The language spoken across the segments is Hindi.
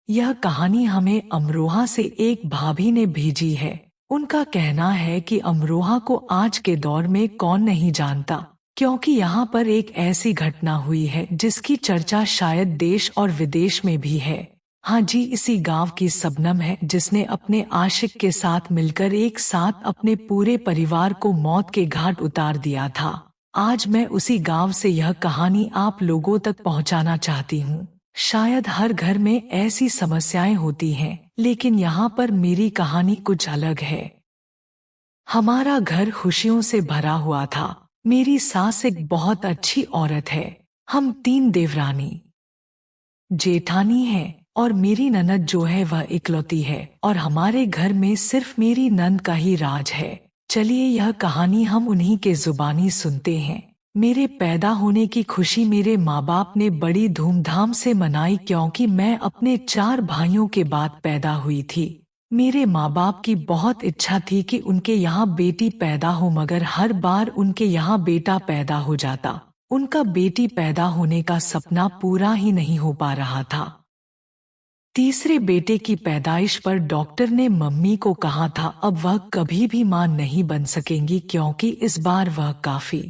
यह कहानी हमें अमरोहा से एक भाभी ने भेजी है। उनका कहना है कि अमरोहा को आज के दौर में कौन नहीं जानता, क्योंकि यहाँ पर एक ऐसी घटना हुई है जिसकी चर्चा शायद देश और विदेश में भी है। हाँ जी, इसी गांव की सबनम है जिसने अपने आशिक के साथ मिलकर एक साथ अपने पूरे परिवार को मौत के घाट उतार दिया था। आज मैं उसी गांव से यह कहानी आप लोगों तक पहुंचाना चाहती हूँ। शायद हर घर में ऐसी समस्याएं होती हैं, लेकिन यहाँ पर मेरी कहानी कुछ अलग है। हमारा घर खुशियों से भरा हुआ था। मेरी सास एक बहुत अच्छी औरत है। हम 3 देवरानी जेठानी हैं और मेरी ननद जो है वह इकलौती है और हमारे घर में सिर्फ मेरी नंद का ही राज है। चलिए यह कहानी हम उन्हीं के जुबानी सुनते हैं। मेरे पैदा होने की खुशी मेरे माँ बाप ने बड़ी धूमधाम से मनाई, क्योंकि मैं अपने 4 भाइयों के बाद पैदा हुई थी। मेरे माँ बाप की बहुत इच्छा थी कि उनके यहाँ बेटी पैदा हो, मगर हर बार उनके यहाँ बेटा पैदा हो जाता। उनका बेटी पैदा होने का सपना पूरा ही नहीं हो पा रहा था। तीसरे बेटे की पैदाइश पर डॉक्टर ने मम्मी को कहा था अब वह कभी भी मां नहीं बन सकेंगी, क्योंकि इस बार वह काफी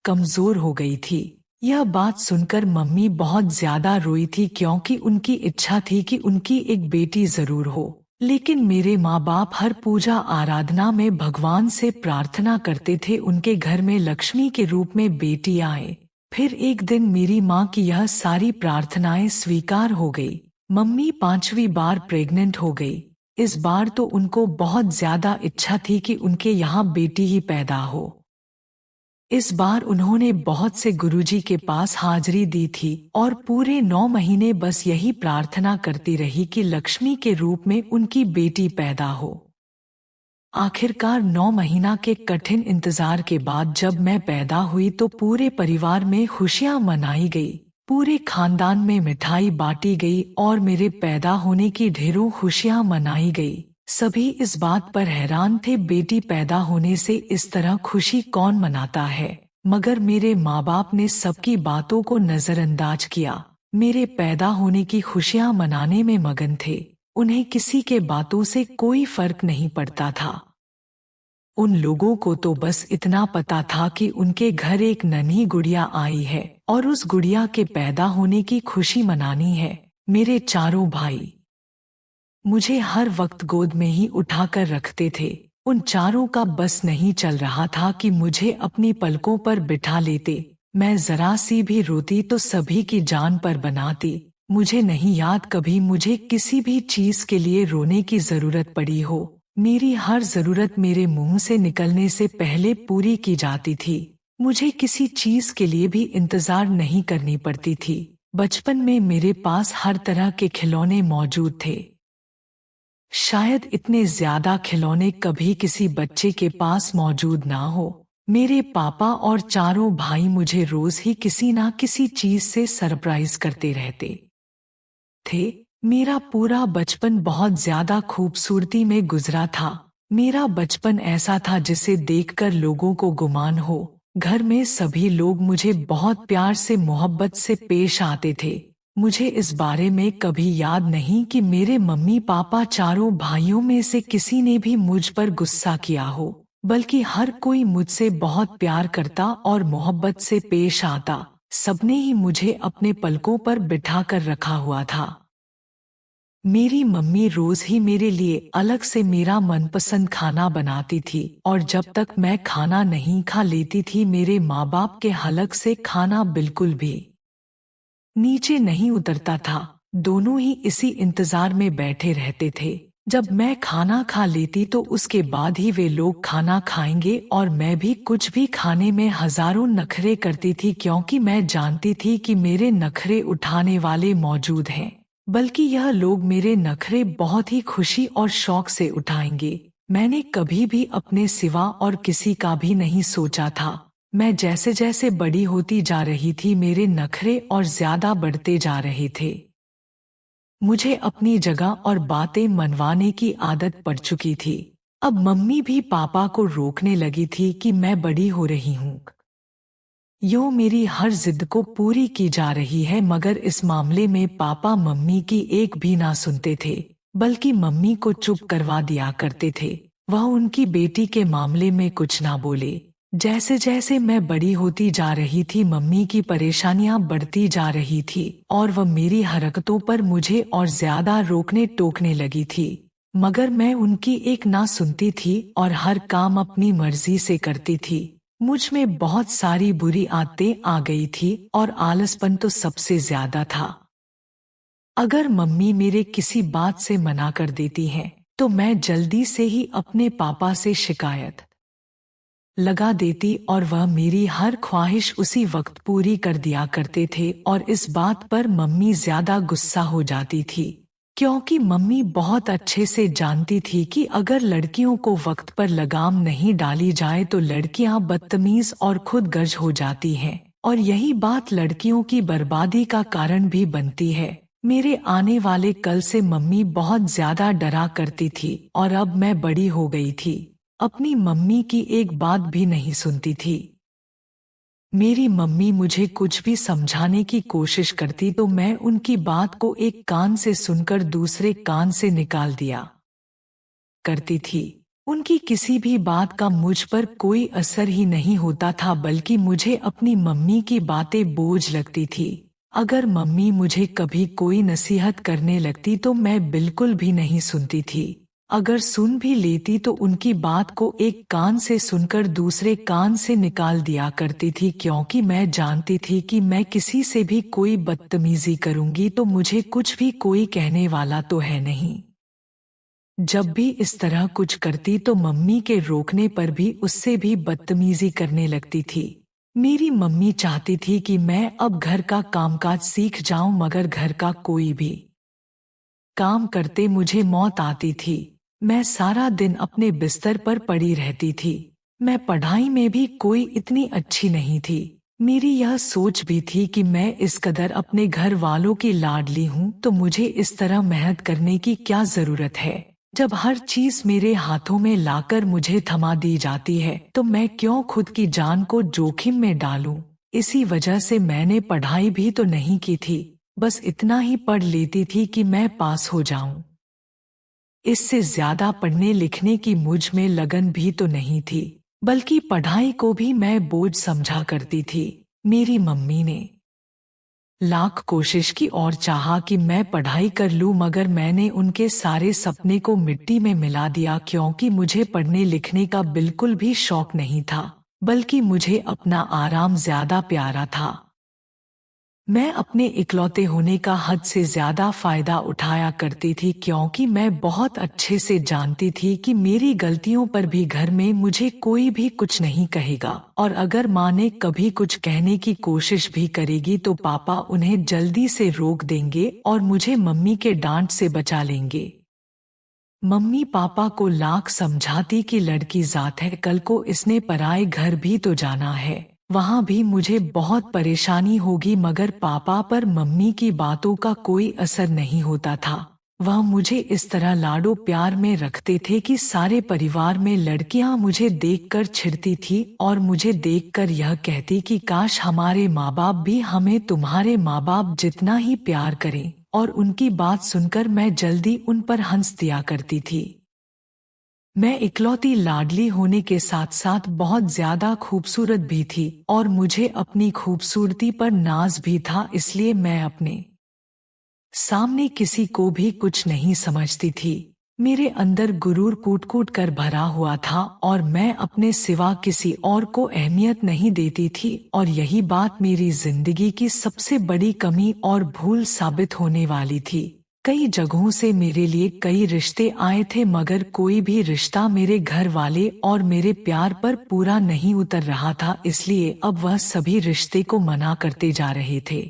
कमजोर हो गई थी। यह बात सुनकर मम्मी बहुत ज्यादा रोई थी, क्योंकि उनकी इच्छा थी कि उनकी एक बेटी जरूर हो। लेकिन मेरे माँ बाप हर पूजा आराधना में भगवान से प्रार्थना करते थे उनके घर में लक्ष्मी के रूप में बेटी आए। फिर एक दिन मेरी माँ की यह सारी प्रार्थनाएं स्वीकार हो गई। मम्मी 5वीं बार प्रेग्नेंट हो गई। इस बार तो उनको बहुत ज्यादा इच्छा थी कि उनके यहाँ बेटी ही पैदा हो। इस बार उन्होंने बहुत से गुरुजी के पास हाजिरी दी थी और पूरे 9 महीने बस यही प्रार्थना करती रही कि लक्ष्मी के रूप में उनकी बेटी पैदा हो। आखिरकार 9 महीना के कठिन इंतजार के बाद जब मैं पैदा हुई तो पूरे परिवार में खुशियां मनाई गई। पूरे खानदान में मिठाई बांटी गई और मेरे पैदा होने की ढेरों खुशियां मनाई गई। सभी इस बात पर हैरान थे, बेटी पैदा होने से इस तरह खुशी कौन मनाता है। मगर मेरे माँ बाप ने सबकी बातों को नजरअंदाज किया। मेरे पैदा होने की खुशियां मनाने में मगन थे। उन्हें किसी के बातों से कोई फर्क नहीं पड़ता था। उन लोगों को तो बस इतना पता था कि उनके घर एक नन्ही गुड़िया आई है और उस गुड़िया के पैदा होने की खुशी मनानी है। मेरे चारों भाई मुझे हर वक्त गोद में ही उठाकर रखते थे। उन चारों का बस नहीं चल रहा था कि मुझे अपनी पलकों पर बिठा लेते। मैं जरा सी भी रोती तो सभी की जान पर बनाती। मुझे नहीं याद कभी मुझे किसी भी चीज के लिए रोने की जरूरत पड़ी हो। मेरी हर जरूरत मेरे मुंह से निकलने से पहले पूरी की जाती थी। मुझे किसी चीज के लिए भी इंतजार नहीं करनी पड़ती थी। बचपन में मेरे पास हर तरह के खिलौने मौजूद थे। शायद इतने ज्यादा खिलौने कभी किसी बच्चे के पास मौजूद ना हो। मेरे पापा और चारों भाई मुझे रोज ही किसी ना किसी चीज से सरप्राइज करते रहते थे। मेरा पूरा बचपन बहुत ज्यादा खूबसूरती में गुजरा था। मेरा बचपन ऐसा था जिसे देखकर लोगों को गुमान हो। घर में सभी लोग मुझे बहुत प्यार से मोहब्बत से पेश आते थे। मुझे इस बारे में कभी याद नहीं कि मेरे मम्मी पापा चारों भाइयों में से किसी ने भी मुझ पर गुस्सा किया हो, बल्कि हर कोई मुझसे बहुत प्यार करता और मोहब्बत से पेश आता। सबने ही मुझे अपने पलकों पर बिठाकर रखा हुआ था। मेरी मम्मी रोज ही मेरे लिए अलग से मेरा मनपसंद खाना बनाती थी और जब तक मैं खाना नहीं खा लेती थी मेरे माँ बाप के हलक से खाना बिल्कुल भी नीचे नहीं उतरता था। दोनों ही इसी इंतजार में बैठे रहते थे। जब मैं खाना खा लेती तो उसके बाद ही वे लोग खाना खाएंगे और मैं भी कुछ भी खाने में हजारों नखरे करती थी, क्योंकि मैं जानती थी कि मेरे नखरे उठाने वाले मौजूद हैं। बल्कि यह लोग मेरे नखरे बहुत ही खुशी और शौक से उठाएंगे। मैंने कभी भी अपने सिवा और किसी का भी नहीं सोचा था। मैं जैसे जैसे बड़ी होती जा रही थी मेरे नखरे और ज्यादा बढ़ते जा रहे थे। मुझे अपनी जगह और बातें मनवाने की आदत पड़ चुकी थी। अब मम्मी भी पापा को रोकने लगी थी कि मैं बड़ी हो रही हूँ। यो मेरी हर जिद को पूरी की जा रही है, मगर इस मामले में पापा मम्मी की एक भी ना सुनते थे, बल्कि मम्मी को चुप करवा दिया करते थे। वह उनकी बेटी के मामले में कुछ ना बोले। जैसे जैसे मैं बड़ी होती जा रही थी, मम्मी की परेशानियां बढ़ती जा रही थी और वह मेरी हरकतों पर मुझे और ज्यादा रोकने टोकने लगी थी। मगर मैं उनकी एक ना सुनती थी और हर काम अपनी मर्जी से करती थी। मुझ में बहुत सारी बुरी आदतें आ गई थी और आलसपन तो सबसे ज्यादा था। अगर मम्मी मेरे किसी बात से मना कर देती हैं, तो मैं जल्दी से ही अपने पापा से शिकायत लगा देती और वह मेरी हर ख्वाहिश उसी वक्त पूरी कर दिया करते थे। और इस बात पर मम्मी ज्यादा गुस्सा हो जाती थी, क्योंकि मम्मी बहुत अच्छे से जानती थी कि अगर लड़कियों को वक्त पर लगाम नहीं डाली जाए तो लड़कियां बदतमीज और खुदगर्ज हो जाती हैं, और यही बात लड़कियों की बर्बादी का कारण भी बनती है। मेरे आने वाले कल से मम्मी बहुत ज्यादा डरा करती थी और अब मैं बड़ी हो गई थी, अपनी मम्मी की एक बात भी नहीं सुनती थी। मेरी मम्मी मुझे कुछ भी समझाने की कोशिश करती तो मैं उनकी बात को एक कान से सुनकर दूसरे कान से निकाल दिया करती थी। उनकी किसी भी बात का मुझ पर कोई असर ही नहीं होता था, बल्कि मुझे अपनी मम्मी की बातें बोझ लगती थी। अगर मम्मी मुझे कभी कोई नसीहत करने लगती तो मैं बिल्कुल भी नहीं सुनती थी। अगर सुन भी लेती तो उनकी बात को एक कान से सुनकर दूसरे कान से निकाल दिया करती थी, क्योंकि मैं जानती थी कि मैं किसी से भी कोई बदतमीजी करूंगी तो मुझे कुछ भी कोई कहने वाला तो है नहीं। जब भी इस तरह कुछ करती तो मम्मी के रोकने पर भी उससे भी बदतमीजी करने लगती थी। मेरी मम्मी चाहती थी कि मैं अब घर का कामकाज सीख जाऊं, मगर घर का कोई भी काम करते मुझे मौत आती थी। मैं सारा दिन अपने बिस्तर पर पड़ी रहती थी। मैं पढ़ाई में भी कोई इतनी अच्छी नहीं थी। मेरी यह सोच भी थी कि मैं इस कदर अपने घर वालों की लाडली हूँ तो मुझे इस तरह मेहनत करने की क्या जरूरत है। जब हर चीज मेरे हाथों में लाकर मुझे थमा दी जाती है तो मैं क्यों खुद की जान को जोखिम में डालूं। इसी वजह से मैंने पढ़ाई भी तो नहीं की थी, बस इतना ही पढ़ लेती थी कि मैं पास हो जाऊं। इससे ज्यादा पढ़ने लिखने की मुझ में लगन भी तो नहीं थी, बल्कि पढ़ाई को भी मैं बोझ समझा करती थी। मेरी मम्मी ने लाख कोशिश की और चाहा कि मैं पढ़ाई कर लूं, मगर मैंने उनके सारे सपने को मिट्टी में मिला दिया, क्योंकि मुझे पढ़ने लिखने का बिल्कुल भी शौक नहीं था, बल्कि मुझे अपना आराम ज्यादा प्यारा था। मैं अपने इकलौते होने का हद से ज्यादा फायदा उठाया करती थी, क्योंकि मैं बहुत अच्छे से जानती थी कि मेरी गलतियों पर भी घर में मुझे कोई भी कुछ नहीं कहेगा, और अगर माँ ने कभी कुछ कहने की कोशिश भी करेगी तो पापा उन्हें जल्दी से रोक देंगे और मुझे मम्मी के डांट से बचा लेंगे। मम्मी पापा को लाख समझाती कि लड़की जात है, कल को इसने पराए घर भी तो जाना है, वहाँ भी मुझे बहुत परेशानी होगी, मगर पापा पर मम्मी की बातों का कोई असर नहीं होता था। वह मुझे इस तरह लाडो प्यार में रखते थे कि सारे परिवार में लड़कियां मुझे देखकर छिड़ती थी और मुझे देखकर यह कहती कि काश हमारे माँ बाप भी हमें तुम्हारे माँ बाप जितना ही प्यार करें, और उनकी बात सुनकर मैं जल्दी उन पर हंस दिया करती थी। मैं इकलौती लाडली होने के साथ साथ बहुत ज्यादा खूबसूरत भी थी और मुझे अपनी खूबसूरती पर नाज भी था, इसलिए मैं अपने सामने किसी को भी कुछ नहीं समझती थी। मेरे अंदर गुरूर कूट कूट कर भरा हुआ था और मैं अपने सिवा किसी और को अहमियत नहीं देती थी, और यही बात मेरी जिंदगी की सबसे बड़ी कमी और भूल साबित होने वाली थी। कई जगहों से मेरे लिए कई रिश्ते आए थे, मगर कोई भी रिश्ता मेरे घर वाले और मेरे प्यार पर पूरा नहीं उतर रहा था, इसलिए अब वह सभी रिश्ते को मना करते जा रहे थे।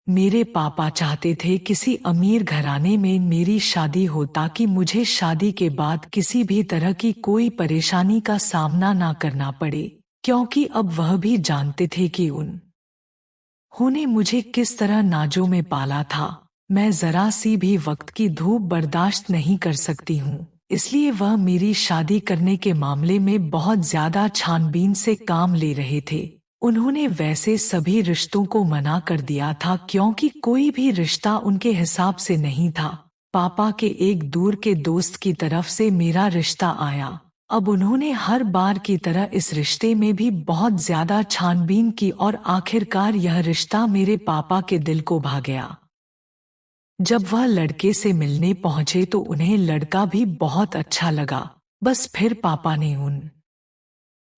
मेरे पापा चाहते थे किसी अमीर घराने में मेरी शादी हो, ताकि मुझे शादी के बाद किसी भी तरह की कोई परेशानी का सामना ना करना पड़े, क्योंकि अब वह भी जानते थे कि उन्होंने मुझे किस तरह नाजों में पाला था। मैं जरा सी भी वक्त की धूप बर्दाश्त नहीं कर सकती हूँ, इसलिए वह मेरी शादी करने के मामले में बहुत ज्यादा छानबीन से काम ले रहे थे। उन्होंने वैसे सभी रिश्तों को मना कर दिया था क्योंकि कोई भी रिश्ता उनके हिसाब से नहीं था। पापा के एक दूर के दोस्त की तरफ से मेरा रिश्ता आया। अब उन्होंने हर बार की तरह इस रिश्ते में भी बहुत ज्यादा छानबीन की और आखिरकार यह रिश्ता मेरे पापा के दिल को भा गया। जब वह लड़के से मिलने पहुंचे तो उन्हें लड़का भी बहुत अच्छा लगा। बस फिर पापा ने उन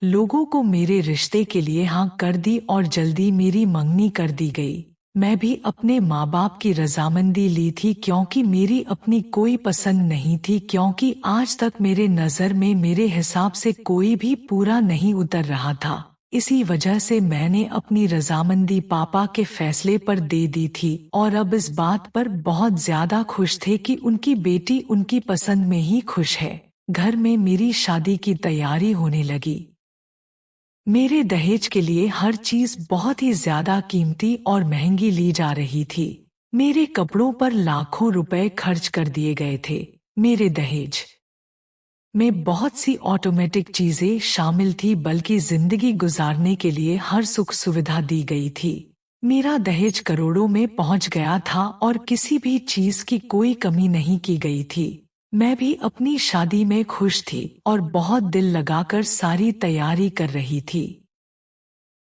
लोगों को मेरे रिश्ते के लिए हाँ कर दी और जल्दी मेरी मंगनी कर दी गई। मैं भी अपने माँ बाप की रजामंदी ली थी क्योंकि मेरी अपनी कोई पसंद नहीं थी, क्योंकि आज तक मेरे नज़र में मेरे हिसाब से कोई भी पूरा नहीं उतर रहा था। इसी वजह से मैंने अपनी रजामंदी पापा के फैसले पर दे दी थी और अब इस बात पर बहुत ज्यादा खुश थे कि उनकी बेटी उनकी पसंद में ही खुश है। घर में मेरी शादी की तैयारी होने लगी। मेरे दहेज के लिए हर चीज बहुत ही ज्यादा कीमती और महंगी ली जा रही थी। मेरे कपड़ों पर लाखों रुपए खर्च कर दिए गए थे। मेरे दहेज में बहुत सी ऑटोमेटिक चीजें शामिल थी, बल्कि जिंदगी गुजारने के लिए हर सुख सुविधा दी गई थी। मेरा दहेज करोड़ों में पहुंच गया था और किसी भी चीज की कोई कमी नहीं की गई थी। मैं भी अपनी शादी में खुश थी और बहुत दिल लगाकर सारी तैयारी कर रही थी।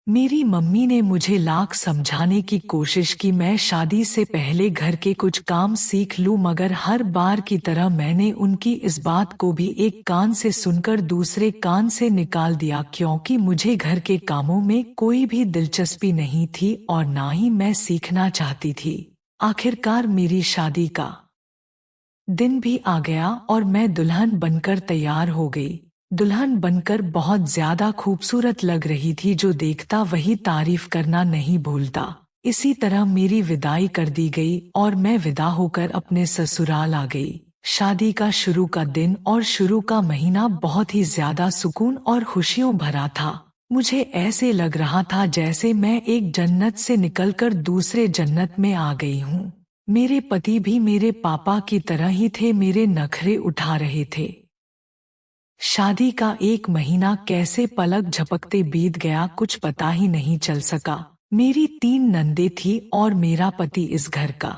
मेरी मम्मी ने मुझे लाख समझाने की कोशिश की मैं शादी से पहले घर के कुछ काम सीख लूं, मगर हर बार की तरह मैंने उनकी इस बात को भी एक कान से सुनकर दूसरे कान से निकाल दिया, क्योंकि मुझे घर के कामों में कोई भी दिलचस्पी नहीं थी और ना ही मैं सीखना चाहती थी। आखिरकार मेरी शादी का दिन भी आ गया और मैं दुल्हन बनकर तैयार हो गई। दुल्हन बनकर बहुत ज्यादा खूबसूरत लग रही थी, जो देखता वही तारीफ करना नहीं भूलता। इसी तरह मेरी विदाई कर दी गई और मैं विदा होकर अपने ससुराल आ गई। शादी का शुरू का दिन और शुरू का महीना बहुत ही ज्यादा सुकून और खुशियों भरा था। मुझे ऐसे लग रहा था जैसे मैं एक जन्नत से निकलकर दूसरे जन्नत में आ गई हूँ। मेरे पति भी मेरे पापा की तरह ही थे, मेरे नखरे उठा रहे थे। शादी का एक महीना कैसे पलक झपकते बीत गया कुछ पता ही नहीं चल सका। मेरी 3 नंदे थी और मेरा पति इस घर का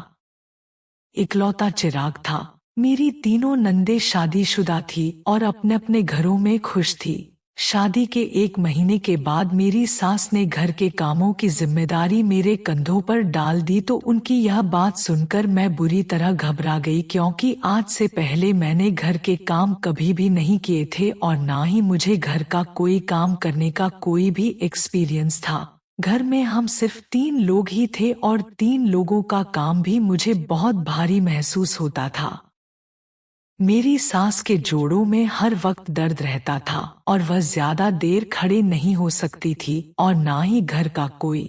इकलौता चिराग था। मेरी तीनों नंदे शादीशुदा थी और अपने अपने घरों में खुश थी। शादी के 1 महीने के बाद मेरी सास ने घर के कामों की जिम्मेदारी मेरे कंधों पर डाल दी, तो उनकी यह बात सुनकर मैं बुरी तरह घबरा गई, क्योंकि आज से पहले मैंने घर के काम कभी भी नहीं किए थे और ना ही मुझे घर का कोई काम करने का कोई भी एक्सपीरियंस था। घर में हम सिर्फ 3 लोग ही थे और 3 लोगों का काम भी मुझे बहुत भारी महसूस होता था। मेरी सास के जोड़ों में हर वक्त दर्द रहता था और वह ज्यादा देर खड़े नहीं हो सकती थी और ना ही घर का कोई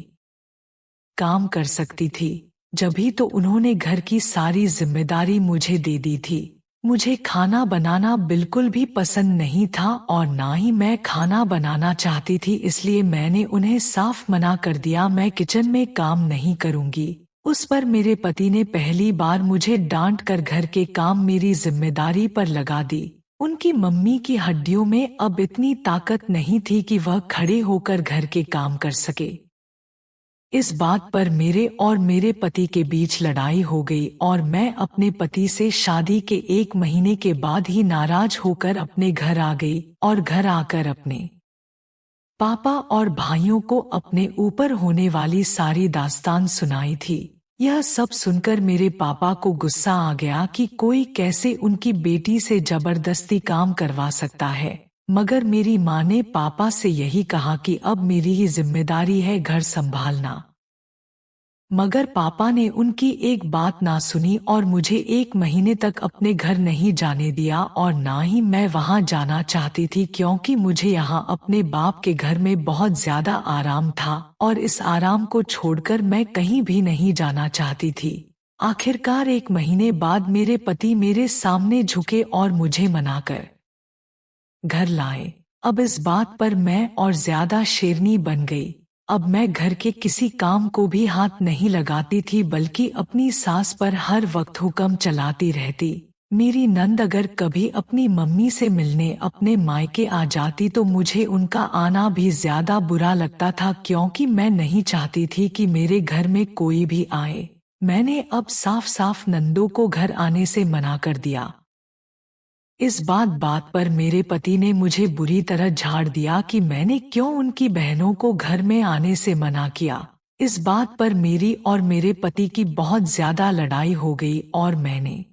काम कर सकती थी। जभी तो उन्होंने घर की सारी जिम्मेदारी मुझे दे दी थी। मुझे खाना बनाना बिल्कुल भी पसंद नहीं था और ना ही मैं खाना बनाना चाहती थी, इसलिए मैंने उन्हें साफ मना कर दिया, मैं किचन में काम नहीं करूंगी। उस पर मेरे पति ने पहली बार मुझे डांट कर घर के काम मेरी जिम्मेदारी पर लगा दी। उनकी मम्मी की हड्डियों में अब इतनी ताकत नहीं थी कि वह खड़े होकर घर के काम कर सके। इस बात पर मेरे और मेरे पति के बीच लड़ाई हो गई और मैं अपने पति से शादी के 1 महीने के बाद ही नाराज होकर अपने घर आ गई और घर आकर अपने पापा और भाइयों को अपने ऊपर होने वाली सारी दास्तान सुनाई थी। यह सब सुनकर मेरे पापा को गुस्सा आ गया कि कोई कैसे उनकी बेटी से जबरदस्ती काम करवा सकता है, मगर मेरी माँ ने पापा से यही कहा कि अब मेरी ही जिम्मेदारी है घर संभालना। मगर पापा ने उनकी एक बात ना सुनी और मुझे 1 महीने तक अपने घर नहीं जाने दिया और ना ही मैं वहां जाना चाहती थी, क्योंकि मुझे यहाँ अपने बाप के घर में बहुत ज्यादा आराम था और इस आराम को छोड़कर मैं कहीं भी नहीं जाना चाहती थी। आखिरकार 1 महीने बाद मेरे पति मेरे सामने झुके और मुझे मनाकर घर लाए। अब इस बात पर मैं और ज्यादा शेरनी बन गई। अब मैं घर के किसी काम को भी हाथ नहीं लगाती थी, बल्कि अपनी सास पर हर वक्त हुक्म चलाती रहती। मेरी नंद अगर कभी अपनी मम्मी से मिलने अपने मायके आ जाती तो मुझे उनका आना भी ज्यादा बुरा लगता था, क्योंकि मैं नहीं चाहती थी कि मेरे घर में कोई भी आए। मैंने अब साफ साफ नंदों को घर आने से मना कर दिया। इस बात पर मेरे पति ने मुझे बुरी तरह झाड़ दिया कि मैंने क्यों उनकी बहनों को घर में आने से मना किया। इस बात पर मेरी और मेरे पति की बहुत ज्यादा लड़ाई हो गई और मैंने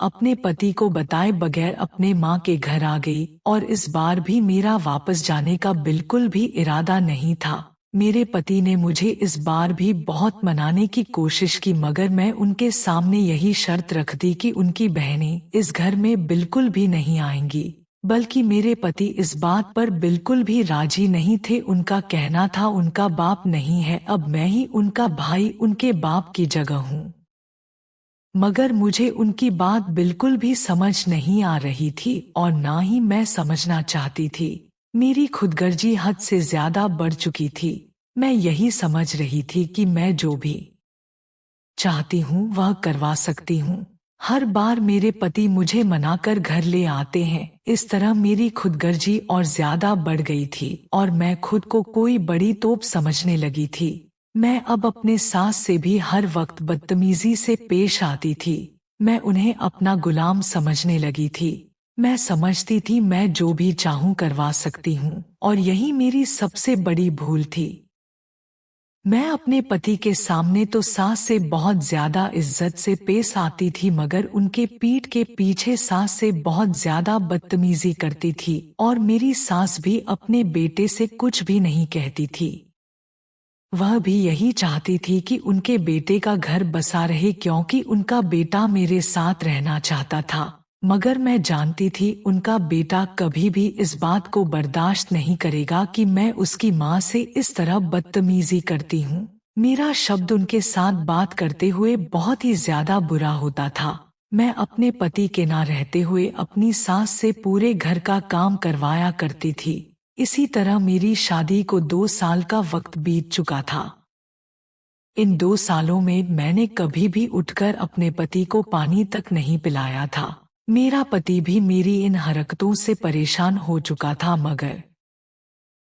अपने पति को बताए बगैर अपने माँ के घर आ गई, और इस बार भी मेरा वापस जाने का बिल्कुल भी इरादा नहीं था। मेरे पति ने मुझे इस बार भी बहुत मनाने की कोशिश की, मगर मैं उनके सामने यही शर्त रख दी कि उनकी बहनें इस घर में बिल्कुल भी नहीं आएंगी। बल्कि मेरे पति इस बात पर बिल्कुल भी राजी नहीं थे। उनका कहना था उनका बाप नहीं है, अब मैं ही उनका भाई उनके बाप की जगह हूँ। मगर मुझे उनकी बात बिल्कुल भी समझ नहीं आ रही थी और ना ही मैं समझना चाहती थी। मेरी खुदगर्जी हद से ज्यादा बढ़ चुकी थी। मैं यही समझ रही थी कि मैं जो भी चाहती हूँ वह करवा सकती हूँ। हर बार मेरे पति मुझे मनाकर घर ले आते हैं। इस तरह मेरी खुदगर्जी और ज्यादा बढ़ गई थी और मैं खुद को कोई बड़ी तोप समझने लगी थी। मैं अब अपने सास से भी हर वक्त बदतमीजी से पेश आती थी। मैं उन्हें अपना गुलाम समझने लगी थी। मैं समझती थी मैं जो भी चाहूँ करवा सकती हूँ, और यही मेरी सबसे बड़ी भूल थी। मैं अपने पति के सामने तो सास से बहुत ज्यादा इज्जत से पेश आती थी, मगर उनके पीठ के पीछे सास से बहुत ज्यादा बदतमीजी करती थी, और मेरी सास भी अपने बेटे से कुछ भी नहीं कहती थी। वह भी यही चाहती थी कि उनके बेटे का घर बसा रहे, क्योंकि उनका बेटा मेरे साथ रहना चाहता था। मगर मैं जानती थी उनका बेटा कभी भी इस बात को बर्दाश्त नहीं करेगा कि मैं उसकी माँ से इस तरह बदतमीजी करती हूँ। मेरा शब्द उनके साथ बात करते हुए बहुत ही ज्यादा बुरा होता था। मैं अपने पति के ना रहते हुए अपनी सास से पूरे घर का काम करवाया करती थी। इसी तरह मेरी शादी को 2 साल का वक्त बीत चुका था। इन 2 सालों में मैंने कभी भी उठकर अपने पति को पानी तक नहीं पिलाया था। मेरा पति भी मेरी इन हरकतों से परेशान हो चुका था, मगर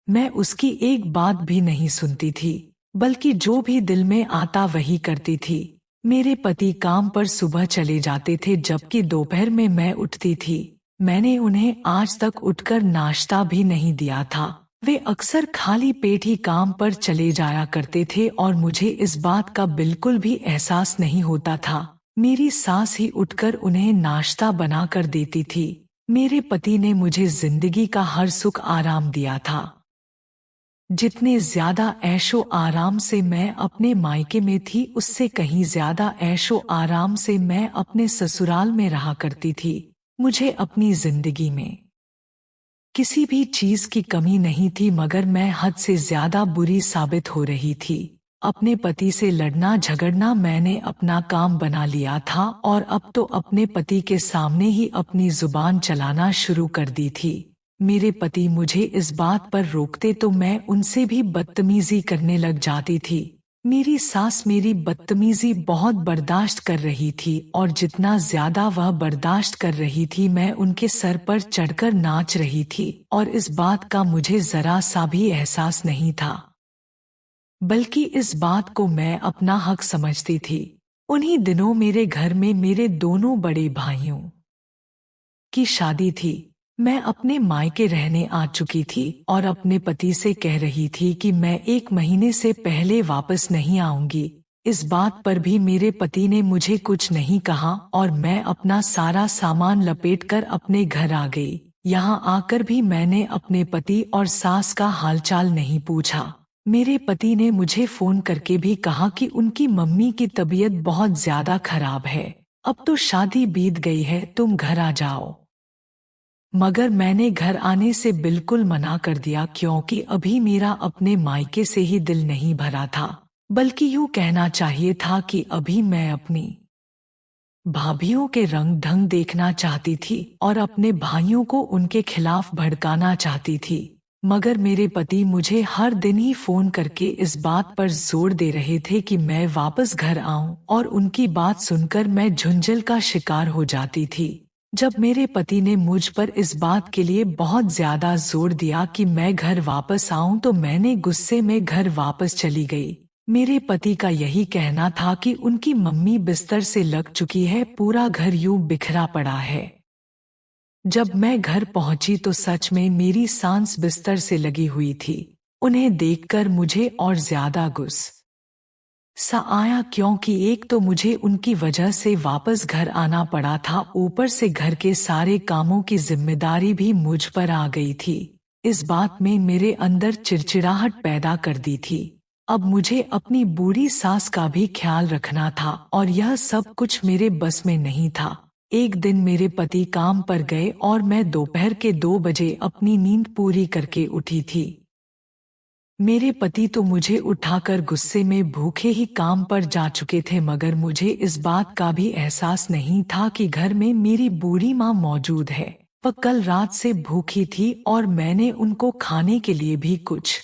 मैं उसकी एक बात भी नहीं सुनती थी, बल्कि जो भी दिल में आता वही करती थी। मेरे पति काम पर सुबह चले जाते थे, जबकि दोपहर में मैं उठती थी। मैंने उन्हें आज तक उठकर नाश्ता भी नहीं दिया था। वे अक्सर खाली पेट ही काम पर चले जाया करते थे और मुझे इस बात का बिल्कुल भी एहसास नहीं होता था। मेरी सास ही उठकर उन्हें नाश्ता बना कर देती थी। मेरे पति ने मुझे जिंदगी का हर सुख आराम दिया था। जितने ज्यादा ऐशो आराम से मैं अपने मायके में थी, उससे कहीं ज्यादा ऐशो आराम से मैं अपने ससुराल में रहा करती थी। मुझे अपनी जिंदगी में किसी भी चीज की कमी नहीं थी, मगर मैं हद से ज्यादा बुरी साबित हो रही थी। अपने पति से लड़ना झगड़ना मैंने अपना काम बना लिया था, और अब तो अपने पति के सामने ही अपनी जुबान चलाना शुरू कर दी थी। मेरे पति मुझे इस बात पर रोकते तो मैं उनसे भी बदतमीजी करने लग जाती थी। मेरी सास मेरी बदतमीजी बहुत बर्दाश्त कर रही थी, और जितना ज्यादा वह बर्दाश्त कर रही थी मैं उनके सर पर चढ़कर नाच रही थी, और इस बात का मुझे जरा सा भी एहसास नहीं था। बल्कि इस बात को मैं अपना हक समझती थी। उन्हीं दिनों मेरे घर में मेरे दोनों बड़े भाइयों की शादी थी। मैं अपने मायके रहने आ चुकी थी और अपने पति से कह रही थी कि मैं 1 महीने से पहले वापस नहीं आऊंगी। इस बात पर भी मेरे पति ने मुझे कुछ नहीं कहा, और मैं अपना सारा सामान लपेटकर अपने घर आ गई। यहाँ आकर भी मैंने अपने पति और सास का हालचाल नहीं पूछा। मेरे पति ने मुझे फोन करके भी कहा कि उनकी मम्मी की तबीयत बहुत ज्यादा खराब है, अब तो शादी बीत गई है, तुम घर आ जाओ। मगर मैंने घर आने से बिल्कुल मना कर दिया, क्योंकि अभी मेरा अपने मायके से ही दिल नहीं भरा था। बल्कि यूँ कहना चाहिए था कि अभी मैं अपनी भाभीियों के रंग ढंग देखना चाहती थी और अपने भाइयों को उनके खिलाफ भड़काना चाहती थी। मगर मेरे पति मुझे हर दिन ही फोन करके इस बात पर जोर दे रहे थे कि मैं वापस घर आऊं, और उनकी बात सुनकर मैं झुंझल का शिकार हो जाती थी। जब मेरे पति ने मुझ पर इस बात के लिए बहुत ज्यादा जोर दिया कि मैं घर वापस आऊं, तो मैंने गुस्से में घर वापस चली गई। मेरे पति का यही कहना था कि उनकी मम्मी बिस्तर से लग चुकी है, पूरा घर यूं बिखरा पड़ा है। जब मैं घर पहुंची तो सच में मेरी सांस बिस्तर से लगी हुई थी। उन्हें देखकर मुझे और ज्यादा गुस्सा आया, क्योंकि एक तो मुझे उनकी वजह से वापस घर आना पड़ा था, ऊपर से घर के सारे कामों की जिम्मेदारी भी मुझ पर आ गई थी। इस बात में मेरे अंदर चिड़चिड़ाहट पैदा कर दी थी। अब मुझे अपनी बूढ़ी सास का भी ख्याल रखना था, और यह सब कुछ मेरे बस में नहीं था। एक दिन मेरे पति काम पर गए और मैं दोपहर के 2 बजे अपनी नींद पूरी करके उठी थी। मेरे पति तो मुझे उठाकर गुस्से में भूखे ही काम पर जा चुके थे, मगर मुझे इस बात का भी एहसास नहीं था कि घर में मेरी बूढ़ी माँ मौजूद है। वह कल रात से भूखी थी और मैंने उनको खाने के लिए भी कुछ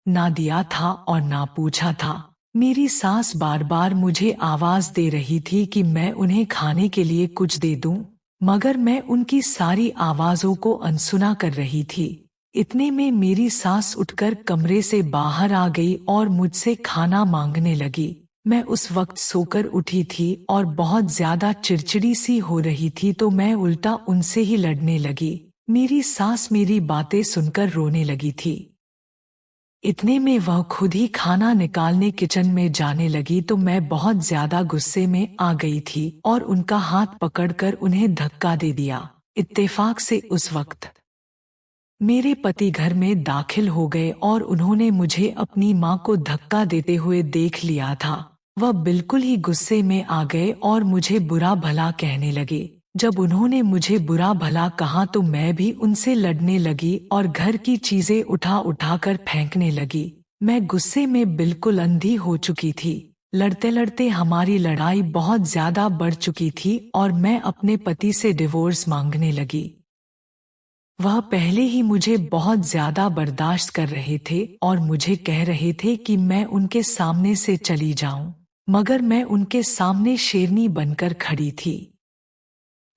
ना दिया था और ना पूछा था। मेरी सास बार बार मुझे आवाज दे रही थी कि मैं उन्हें खाने के लिए कुछ दे दूं, मगर मैं उनकी सारी आवाजों को अनसुना कर रही थी। इतने में मेरी सास उठकर कमरे से बाहर आ गई और मुझसे खाना मांगने लगी। मैं उस वक्त सोकर उठी थी और बहुत ज्यादा चिड़चिड़ी सी हो रही थी, तो मैं उल्टा उनसे ही लड़ने लगी। मेरी सास मेरी बातें सुनकर रोने लगी थी। इतने में वह खुद ही खाना निकालने किचन में जाने लगी, तो मैं बहुत ज्यादा गुस्से में आ गई थी और उनका हाथ पकड़कर उन्हें धक्का दे दिया। इत्तेफाक से उस वक्त मेरे पति घर में दाखिल हो गए और उन्होंने मुझे अपनी माँ को धक्का देते हुए देख लिया था। वह बिल्कुल ही गुस्से में आ गए और मुझे बुरा भला कहने लगे। जब उन्होंने मुझे बुरा भला कहा तो मैं भी उनसे लड़ने लगी और घर की चीजें उठा उठाकर फेंकने लगी। मैं गुस्से में बिल्कुल अंधी हो चुकी थी। लड़ते लड़ते हमारी लड़ाई बहुत ज्यादा बढ़ चुकी थी और मैं अपने पति से डिवोर्स मांगने लगी। वह पहले ही मुझे बहुत ज्यादा बर्दाश्त कर रहे थे और मुझे कह रहे थे कि मैं उनके सामने से चली जाऊं, मगर मैं उनके सामने शेरनी बनकर खड़ी थी।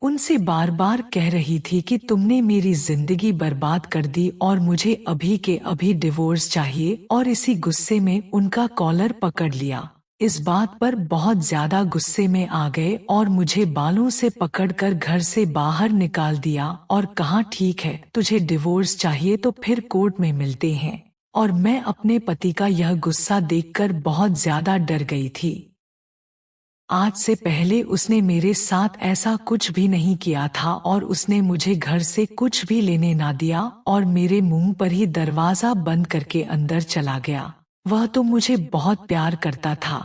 उनसे बार बार कह रही थी कि तुमने मेरी जिंदगी बर्बाद कर दी और मुझे अभी के अभी डिवोर्स चाहिए, और इसी गुस्से में उनका कॉलर पकड़ लिया। इस बात पर बहुत ज्यादा गुस्से में आ गए और मुझे बालों से पकड़कर घर से बाहर निकाल दिया और कहा, ठीक है, तुझे डिवोर्स चाहिए तो फिर कोर्ट में मिलते हैं। और मैं अपने पति का यह गुस्सा देखकर बहुत ज्यादा डर गई थी। आज से पहले उसने मेरे साथ ऐसा कुछ भी नहीं किया था और उसने मुझे घर से कुछ भी लेने ना दिया और मेरे मुंह पर ही दरवाजा बंद करके अंदर चला गया। वह तो मुझे बहुत प्यार करता था,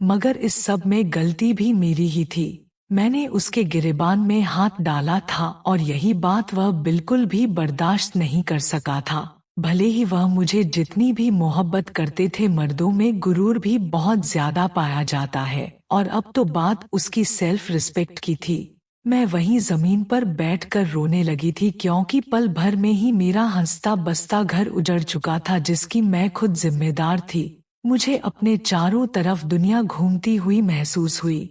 मगर इस सब में गलती भी मेरी ही थी। मैंने उसके गिरेबान में हाथ डाला था और यही बात वह बिल्कुल भी बर्दाश्त नहीं कर सका था। भले ही वह मुझे जितनी भी मोहब्बत करते थे, मर्दों में गुरूर भी बहुत ज्यादा पाया जाता है, और अब तो बात उसकी सेल्फ रिस्पेक्ट की थी। मैं वहीं जमीन पर बैठकर रोने लगी थी, क्योंकि पल भर में ही मेरा हंसता बसता घर उजड़ चुका था, जिसकी मैं खुद जिम्मेदार थी। मुझे अपने चारों तरफ दुनिया घूमती हुई महसूस हुई।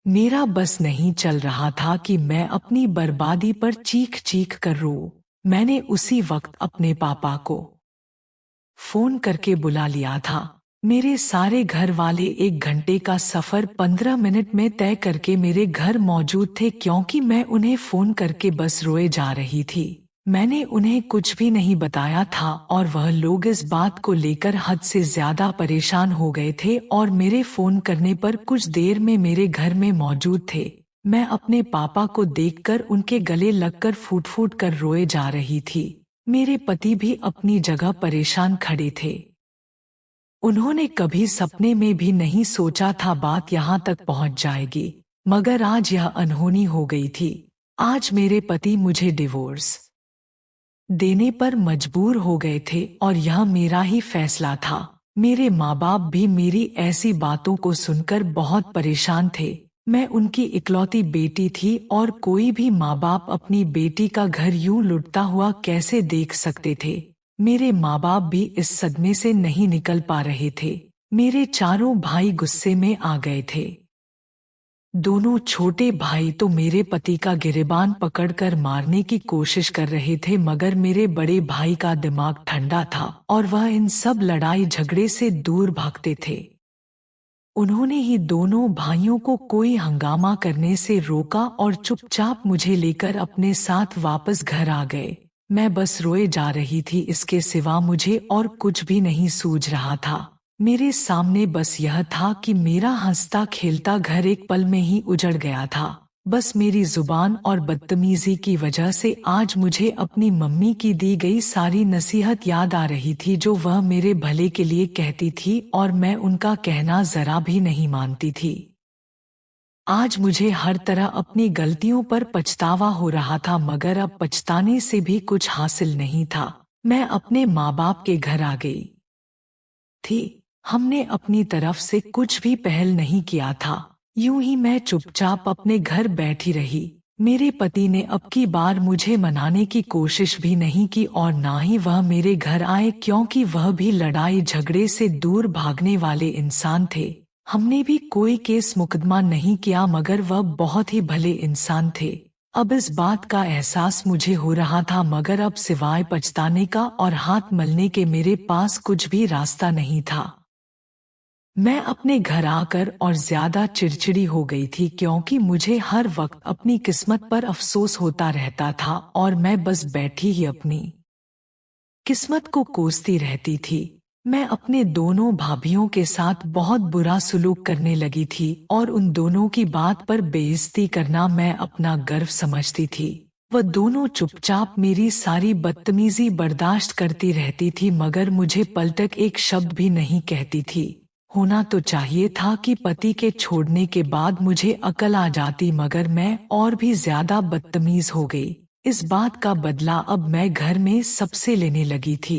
मेरा बस नहीं चल रहा था कि मैं अपनी बर्बादी पर चीख चीख कर रो। मैंने उसी वक्त अपने पापा को फोन करके बुला लिया था। मेरे सारे घर वाले 1 घंटे का सफर 15 मिनट में तय करके मेरे घर मौजूद थे, क्योंकि मैं उन्हें फोन करके बस रोए जा रही थी। मैंने उन्हें कुछ भी नहीं बताया था और वह लोग इस बात को लेकर हद से ज्यादा परेशान हो गए थे और मेरे फोन करने पर कुछ देर में मेरे घर में मौजूद थे। मैं अपने पापा को देखकर उनके गले लगकर फूट फूट कर रोए जा रही थी। मेरे पति भी अपनी जगह परेशान खड़े थे। उन्होंने कभी सपने में भी नहीं सोचा था बात यहाँ तक पहुँच जाएगी, मगर आज यह अनहोनी हो गई थी। आज मेरे पति मुझे डिवोर्स देने पर मजबूर हो गए थे और यह मेरा ही फैसला था। मेरे माँ बाप भी मेरी ऐसी बातों को सुनकर बहुत परेशान थे। मैं उनकी इकलौती बेटी थी और कोई भी माँ बाप अपनी बेटी का घर यूं लुटता हुआ कैसे देख सकते थे। मेरे माँ बाप भी इस सदमे से नहीं निकल पा रहे थे। मेरे चारों भाई गुस्से में आ गए थे। दोनों छोटे भाई तो मेरे पति का गिरेबान पकड़कर मारने की कोशिश कर रहे थे, मगर मेरे बड़े भाई का दिमाग ठंडा था और वह इन सब लड़ाई झगड़े से दूर भागते थे। उन्होंने ही दोनों भाइयों को कोई हंगामा करने से रोका और चुपचाप मुझे लेकर अपने साथ वापस घर आ गए। मैं बस रोए जा रही थी, इसके सिवा मुझे और कुछ भी नहीं सूझ रहा था। मेरे सामने बस यह था कि मेरा हंसता खेलता घर एक पल में ही उजड़ गया था। बस मेरी जुबान और बदतमीजी की वजह से आज मुझे अपनी मम्मी की दी गई सारी नसीहत याद आ रही थी, जो वह मेरे भले के लिए कहती थी और मैं उनका कहना जरा भी नहीं मानती थी। आज मुझे हर तरह अपनी गलतियों पर पछतावा हो रहा था, मगर अब पछताने से भी कुछ हासिल नहीं था। मैं अपने माँ बाप के घर आ गई थी। हमने अपनी तरफ से कुछ भी पहल नहीं किया था। यूं ही मैं चुपचाप अपने घर बैठी रही। मेरे पति ने अब की बार मुझे मनाने की कोशिश भी नहीं की और ना ही वह मेरे घर आए, क्योंकि वह भी लड़ाई झगड़े से दूर भागने वाले इंसान थे। हमने भी कोई केस मुकदमा नहीं किया, मगर वह बहुत ही भले इंसान थे। अब इस बात का एहसास मुझे हो रहा था, मगर अब सिवाय पछताने का और हाथ मलने के मेरे पास कुछ भी रास्ता नहीं था। मैं अपने घर आकर और ज्यादा चिड़चिड़ी हो गई थी, क्योंकि मुझे हर वक्त अपनी किस्मत पर अफसोस होता रहता था और मैं बस बैठी ही अपनी किस्मत को कोसती रहती थी। मैं अपने दोनों भाभियों के साथ बहुत बुरा सुलूक करने लगी थी और उन दोनों की बात पर बेइज्जती करना मैं अपना गर्व समझती थी। वह दोनों चुपचाप मेरी सारी बदतमीजी बर्दाश्त करती रहती थी, मगर मुझे पलटक एक शब्द भी नहीं कहती थी। होना तो चाहिए था कि पति के छोड़ने के बाद मुझे अकल आ जाती, मगर मैं और भी ज्यादा बदतमीज हो गई। इस बात का बदला अब मैं घर में सबसे लेने लगी थी।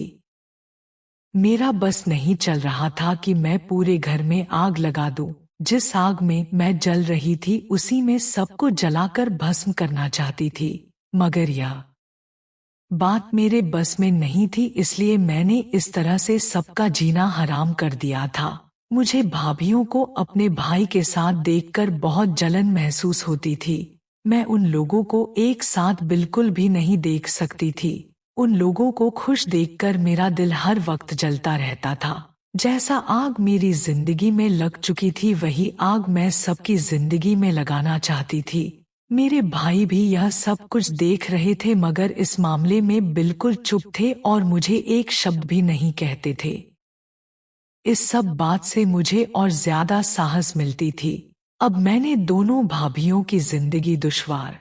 मेरा बस नहीं चल रहा था कि मैं पूरे घर में आग लगा दूं। जिस आग में मैं जल रही थी उसी में सबको जलाकर भस्म करना चाहती थी, मगर यह बात मेरे बस में नहीं थी, इसलिए मैंने इस तरह से सबका जीना हराम कर दिया था। मुझे भाभियों को अपने भाई के साथ देखकर बहुत जलन महसूस होती थी। मैं उन लोगों को एक साथ बिल्कुल भी नहीं देख सकती थी। उन लोगों को खुश देखकर मेरा दिल हर वक्त जलता रहता था। जैसा आग मेरी जिंदगी में लग चुकी थी, वही आग मैं सबकी जिंदगी में लगाना चाहती थी। मेरे भाई भी यह सब कुछ देख रहे थे, मगर इस मामले में बिल्कुल चुप थे और मुझे एक शब्द भी नहीं कहते थे। इस सब बात से मुझे और ज्यादा साहस मिलती थी। अब मैंने दोनों भाभियों की जिंदगी दुश्वार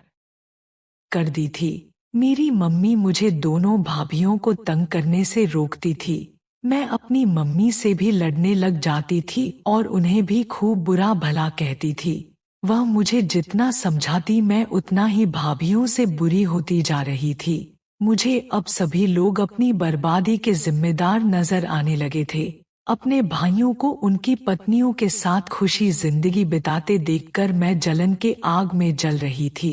कर दी थी। मेरी मम्मी मुझे दोनों भाभियों को तंग करने से रोकती थी। मैं अपनी मम्मी से भी लड़ने लग जाती थी और उन्हें भी खूब बुरा भला कहती थी। वह मुझे जितना समझाती मैं उतना ही भाभियों से बुरी होती जा रही थी। मुझे अब सभी लोग अपनी बर्बादी के जिम्मेदार नजर आने लगे थे। अपने भाइयों को उनकी पत्नियों के साथ खुशी जिंदगी बिताते देखकर मैं जलन के आग में जल रही थी।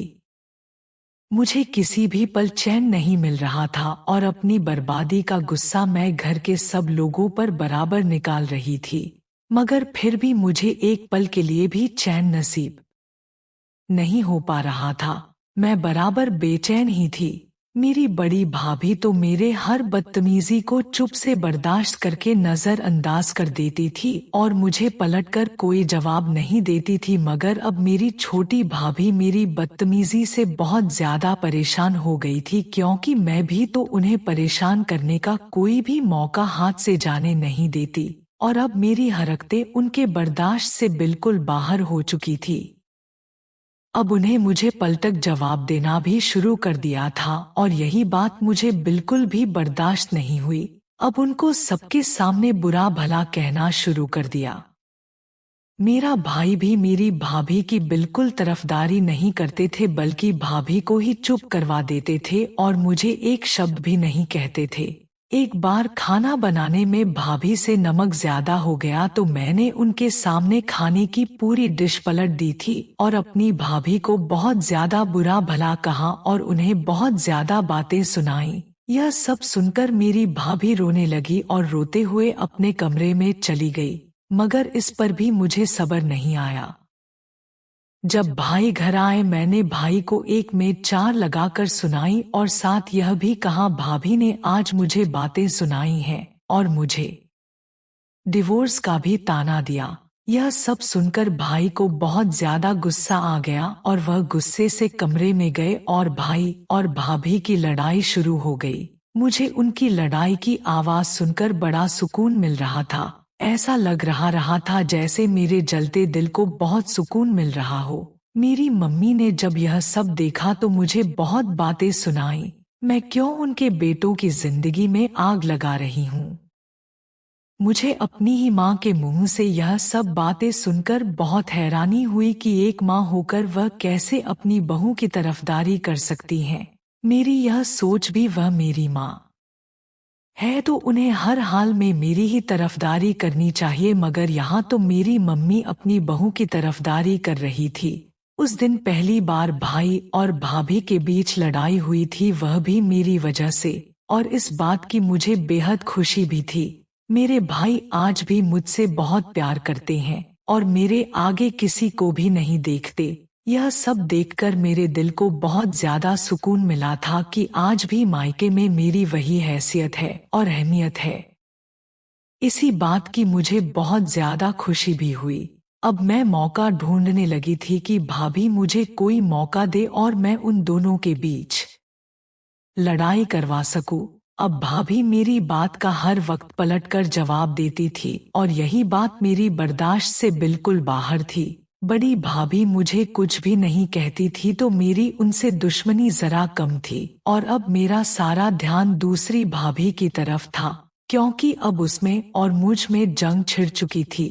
मुझे किसी भी पल चैन नहीं मिल रहा था और अपनी बर्बादी का गुस्सा मैं घर के सब लोगों पर बराबर निकाल रही थी, मगर फिर भी मुझे एक पल के लिए भी चैन नसीब नहीं हो पा रहा था। मैं बराबर बेचैन ही थी। मेरी बड़ी भाभी तो मेरे हर बदतमीजी को चुप से बर्दाश्त करके नजरअंदाज कर देती थी और मुझे पलटकर कोई जवाब नहीं देती थी, मगर अब मेरी छोटी भाभी मेरी बदतमीजी से बहुत ज्यादा परेशान हो गई थी, क्योंकि मैं भी तो उन्हें परेशान करने का कोई भी मौका हाथ से जाने नहीं देती और अब मेरी हरकतें उनके बर्दाश्त से बिल्कुल बाहर हो चुकी थी। अब उन्हें मुझे पलटक जवाब देना भी शुरू कर दिया था और यही बात मुझे बिल्कुल भी बर्दाश्त नहीं हुई। अब उनको सबके सामने बुरा भला कहना शुरू कर दिया। मेरा भाई भी मेरी भाभी की बिल्कुल तरफदारी नहीं करते थे, बल्कि भाभी को ही चुप करवा देते थे और मुझे एक शब्द भी नहीं कहते थे। एक बार खाना बनाने में भाभी से नमक ज्यादा हो गया तो मैंने उनके सामने खाने की पूरी डिश पलट दी थी और अपनी भाभी को बहुत ज्यादा बुरा भला कहा और उन्हें बहुत ज्यादा बातें सुनाई। यह सब सुनकर मेरी भाभी रोने लगी और रोते हुए अपने कमरे में चली गई, मगर इस पर भी मुझे सब्र नहीं आया। जब भाई घर आए मैंने भाई को एक में चार लगाकर सुनाई और साथ यह भी कहा भाभी ने आज मुझे बातें सुनाई हैं और मुझे डिवोर्स का भी ताना दिया। यह सब सुनकर भाई को बहुत ज्यादा गुस्सा आ गया और वह गुस्से से कमरे में गए और भाई और भाभी की लड़ाई शुरू हो गई। मुझे उनकी लड़ाई की आवाज सुनकर बड़ा सुकून मिल रहा था। ऐसा लग रहा था जैसे मेरे जलते दिल को बहुत सुकून मिल रहा हो। मेरी मम्मी ने जब यह सब देखा तो मुझे बहुत बातें सुनाई। मैं क्यों उनके बेटों की जिंदगी में आग लगा रही हूँ। मुझे अपनी ही माँ के मुंह से यह सब बातें सुनकर बहुत हैरानी हुई कि एक माँ होकर वह कैसे अपनी बहू की तरफदारी कर सकती हैं। मेरी यह सोच भी वह मेरी माँ है तो उन्हें हर हाल में मेरी ही तरफदारी करनी चाहिए, मगर यहाँ तो मेरी मम्मी अपनी बहू की तरफदारी कर रही थी। उस दिन पहली बार भाई और भाभी के बीच लड़ाई हुई थी, वह भी मेरी वजह से, और इस बात की मुझे बेहद खुशी भी थी। मेरे भाई आज भी मुझसे बहुत प्यार करते हैं और मेरे आगे किसी को भी नहीं देखते। यह सब देखकर मेरे दिल को बहुत ज्यादा सुकून मिला था कि आज भी मायके में मेरी वही हैसियत है और अहमियत है। इसी बात की मुझे बहुत ज्यादा खुशी भी हुई। अब मैं मौका ढूंढने लगी थी कि भाभी मुझे कोई मौका दे और मैं उन दोनों के बीच लड़ाई करवा सकूं। अब भाभी मेरी बात का हर वक्त पलटकर जवाब देती थी और यही बात मेरी बर्दाश्त से बिल्कुल बाहर थी। बड़ी भाभी मुझे कुछ भी नहीं कहती थी तो मेरी उनसे दुश्मनी जरा कम थी और अब मेरा सारा ध्यान दूसरी भाभी की तरफ था, क्योंकि अब उसमें और मुझ में जंग छिड़ चुकी थी।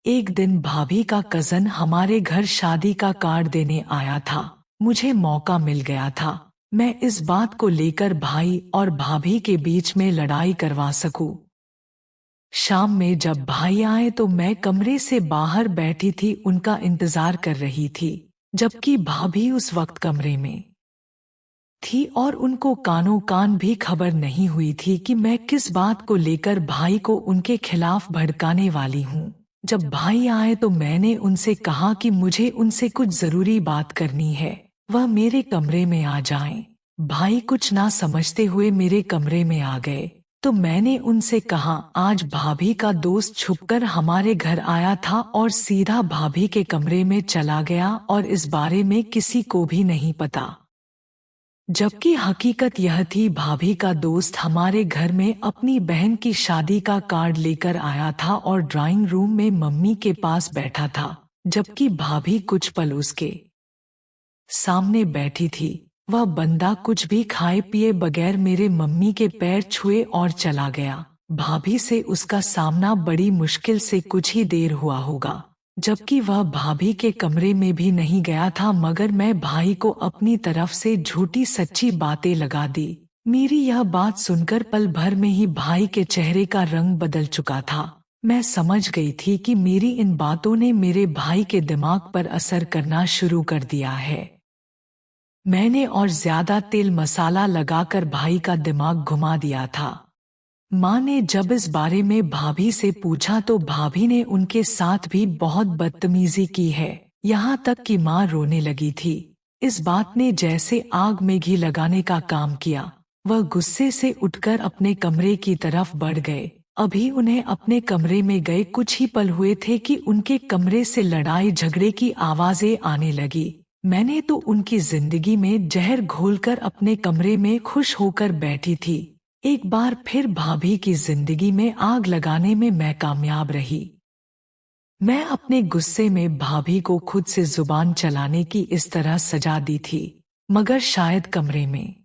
एक दिन भाभी का कजन हमारे घर शादी का कार्ड देने आया था। मुझे मौका मिल गया था मैं इस बात को लेकर भाई और भाभी के बीच में लड़ाई करवा सकूं। शाम में जब भाई आए तो मैं कमरे से बाहर बैठी थी, उनका इंतजार कर रही थी, जबकि भाभी उस वक्त कमरे में थी और उनको कानों कान भी खबर नहीं हुई थी कि मैं किस बात को लेकर भाई को उनके खिलाफ भड़काने वाली हूँ। जब भाई आए तो मैंने उनसे कहा कि मुझे उनसे कुछ जरूरी बात करनी है, वह मेरे कमरे में आ जाएं। भाई कुछ ना समझते हुए मेरे कमरे में आ गए तो मैंने उनसे कहा आज भाभी का दोस्त छुपकर हमारे घर आया था और सीधा भाभी के कमरे में चला गया और इस बारे में किसी को भी नहीं पता। जबकि हकीकत यह थी भाभी का दोस्त हमारे घर में अपनी बहन की शादी का कार्ड लेकर आया था और ड्राइंग रूम में मम्मी के पास बैठा था, जबकि भाभी कुछ पल उसके सामने बैठी थी। वह बंदा कुछ भी खाए पिए बगैर मेरे मम्मी के पैर छुए और चला गया। भाभी से उसका सामना बड़ी मुश्किल से कुछ ही देर हुआ होगा, जबकि वह भाभी के कमरे में भी नहीं गया था, मगर मैं भाई को अपनी तरफ से झूठी सच्ची बातें लगा दी। मेरी यह बात सुनकर पल भर में ही भाई के चेहरे का रंग बदल चुका था। मैं समझ गई थी कि मेरी इन बातों ने मेरे भाई के दिमाग पर असर करना शुरू कर दिया है। मैंने और ज्यादा तेल मसाला लगाकर भाई का दिमाग घुमा दिया था। माँ ने जब इस बारे में भाभी से पूछा तो भाभी ने उनके साथ भी बहुत बदतमीजी की है, यहाँ तक कि माँ रोने लगी थी। इस बात ने जैसे आग में घी लगाने का काम किया। वह गुस्से से उठकर अपने कमरे की तरफ बढ़ गए। अभी उन्हें अपने कमरे में गए कुछ ही पल हुए थे कि उनके कमरे से लड़ाई झगड़े की आवाजें आने लगी। मैंने तो उनकी जिंदगी में जहर घोलकर अपने कमरे में खुश होकर बैठी थी। एक बार फिर भाभी की जिंदगी में आग लगाने में मैं कामयाब रही। मैं अपने गुस्से में भाभी को खुद से जुबान चलाने की इस तरह सजा दी थी, मगर शायद कमरे में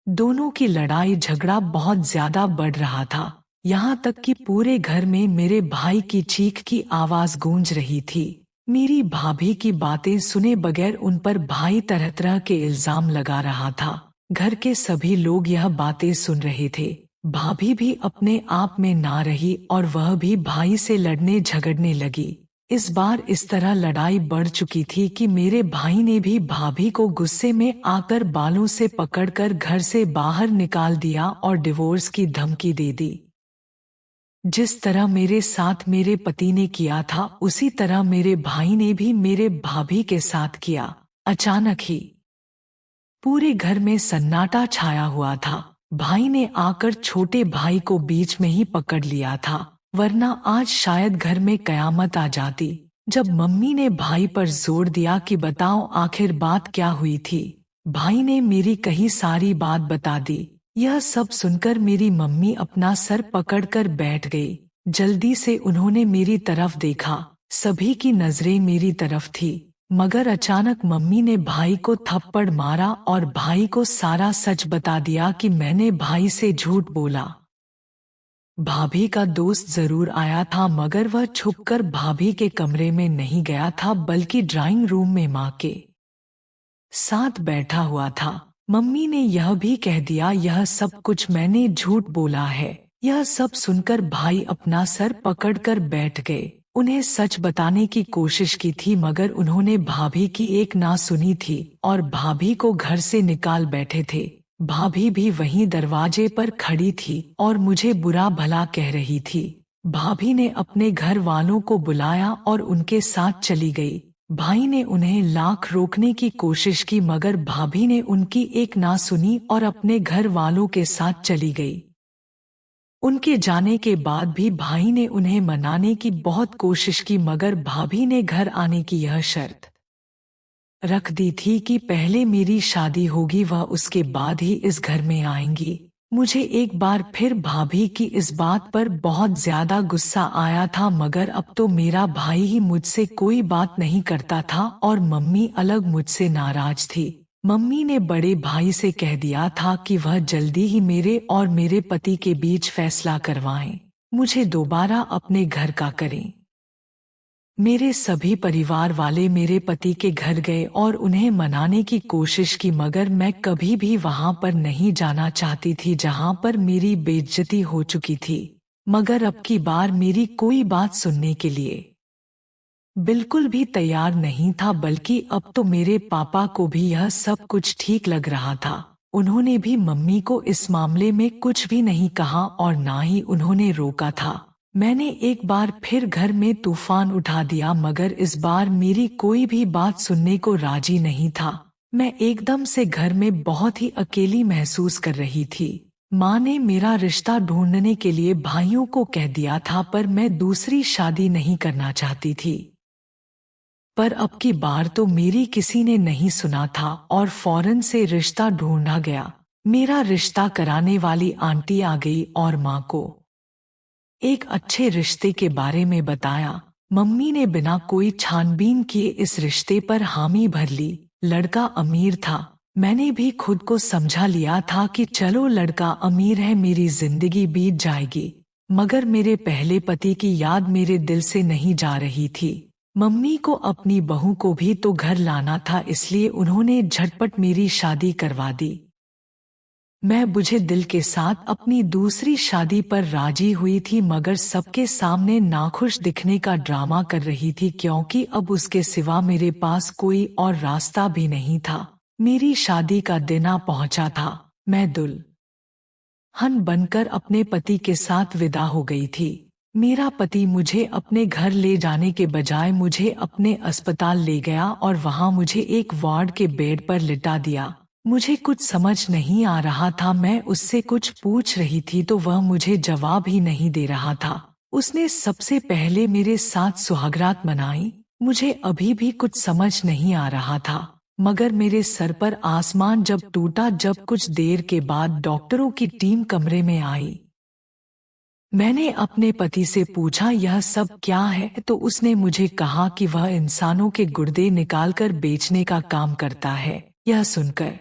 दोनों की लड़ाई झगड़ा बहुत ज्यादा बढ़ रहा था, यहाँ तक कि पूरे घर में मेरे भाई की चीख की आवाज गूंज रही थी। मेरी भाभी की बातें सुने बगैर उन पर भाई तरह तरह के इल्जाम लगा रहा था। घर के सभी लोग यह बातें सुन रहे थे। भाभी भी अपने आप में ना रही और वह भी भाई से लड़ने झगड़ने लगी। इस बार इस तरह लड़ाई बढ़ चुकी थी कि मेरे भाई ने भी भाभी को गुस्से में आकर बालों से पकड़कर घर से बाहर निकाल दिया और डिवोर्स की धमकी दे दी। जिस तरह मेरे साथ मेरे पति ने किया था उसी तरह मेरे भाई ने भी मेरे भाभी के साथ किया। अचानक ही पूरे घर में सन्नाटा छाया हुआ था। भाई ने आकर छोटे भाई को बीच में ही पकड़ लिया था, वरना आज शायद घर में कयामत आ जाती। जब मम्मी ने भाई पर जोर दिया कि बताओ आखिर बात क्या हुई थी, भाई ने मेरी कही सारी बात बता दी। यह सब सुनकर मेरी मम्मी अपना सर पकड़कर बैठ गई। जल्दी से उन्होंने मेरी तरफ देखा, सभी की नजरें मेरी तरफ थी। मगर अचानक मम्मी ने भाई को थप्पड़ मारा और भाई को सारा सच बता दिया कि मैंने भाई से झूठ बोला। भाभी का दोस्त जरूर आया था मगर वह छुपकर भाभी के कमरे में नहीं गया था बल्कि ड्राइंग रूम में माँ के साथ बैठा हुआ था। मम्मी ने यह भी कह दिया यह सब कुछ मैंने झूठ बोला है। यह सब सुनकर भाई अपना सर पकड़कर बैठ गए। उन्हें सच बताने की कोशिश की थी मगर उन्होंने भाभी की एक ना सुनी थी और भाभी को घर से निकाल बैठे थे। भाभी भी वहीं दरवाजे पर खड़ी थी और मुझे बुरा भला कह रही थी। भाभी ने अपने घर वालों को बुलाया और उनके साथ चली गई। भाई ने उन्हें लाख रोकने की कोशिश की मगर भाभी ने उनकी एक ना सुनी और अपने घर वालों के साथ चली गई। उनके जाने के बाद भी भाई ने उन्हें मनाने की बहुत कोशिश की मगर भाभी ने घर आने की यह शर्त रख दी थी कि पहले मेरी शादी होगी, वह उसके बाद ही इस घर में आएंगी। मुझे एक बार फिर भाभी की इस बात पर बहुत ज्यादा गुस्सा आया था मगर अब तो मेरा भाई ही मुझसे कोई बात नहीं करता था और मम्मी अलग मुझसे नाराज थी। मम्मी ने बड़े भाई से कह दिया था कि वह जल्दी ही मेरे और मेरे पति के बीच फैसला करवाएं, मुझे दोबारा अपने घर का करें। मेरे सभी परिवार वाले मेरे पति के घर गए और उन्हें मनाने की कोशिश की मगर मैं कभी भी वहां पर नहीं जाना चाहती थी जहां पर मेरी बेइज्जती हो चुकी थी। मगर अब की बार मेरी कोई बात सुनने के लिए बिल्कुल भी तैयार नहीं था, बल्कि अब तो मेरे पापा को भी यह सब कुछ ठीक लग रहा था। उन्होंने भी मम्मी को इस मामले में कुछ भी नहीं कहा और ना ही उन्होंने रोका था। मैंने एक बार फिर घर में तूफान उठा दिया मगर इस बार मेरी कोई भी बात सुनने को राजी नहीं था। मैं एकदम से घर में बहुत ही अकेली महसूस कर रही थी। माँ ने मेरा रिश्ता ढूंढने के लिए भाइयों को कह दिया था पर मैं दूसरी शादी नहीं करना चाहती थी। पर अब की बार तो मेरी किसी ने नहीं सुना था और फौरन से रिश्ता ढूंढा गया। मेरा रिश्ता कराने वाली आंटी आ गई और माँ को एक अच्छे रिश्ते के बारे में बताया। मम्मी ने बिना कोई छानबीन किए इस रिश्ते पर हामी भर ली। लड़का अमीर था। मैंने भी खुद को समझा लिया था कि चलो लड़का अमीर है, मेरी जिंदगी बीत जाएगी। मगर मेरे पहले पति की याद मेरे दिल से नहीं जा रही थी। मम्मी को अपनी बहू को भी तो घर लाना था, इसलिए उन्होंने झटपट मेरी शादी करवा दी। मैं बुझे दिल के साथ अपनी दूसरी शादी पर राजी हुई थी मगर सबके सामने नाखुश दिखने का ड्रामा कर रही थी क्योंकि अब उसके सिवा मेरे पास कोई और रास्ता भी नहीं था। मेरी शादी का दिन आ पहुंचा था। मैं दुल्हन बनकर अपने पति के साथ विदा हो गई थी। मेरा पति मुझे अपने घर ले जाने के बजाय मुझे अपने अस्पताल ले गया और वहां मुझे एक वार्ड के बेड पर लिटा दिया। मुझे कुछ समझ नहीं आ रहा था। मैं उससे कुछ पूछ रही थी तो वह मुझे जवाब ही नहीं दे रहा था। उसने सबसे पहले मेरे साथ सुहागरात मनाई। मुझे अभी भी कुछ समझ नहीं आ रहा था मगर मेरे सर पर आसमान जब टूटा जब कुछ देर के बाद डॉक्टरों की टीम कमरे में आई। मैंने अपने पति से पूछा यह सब क्या है, तो उसने मुझे कहा कि वह इंसानों के गुर्दे निकालकर बेचने का काम करता है। यह सुनकर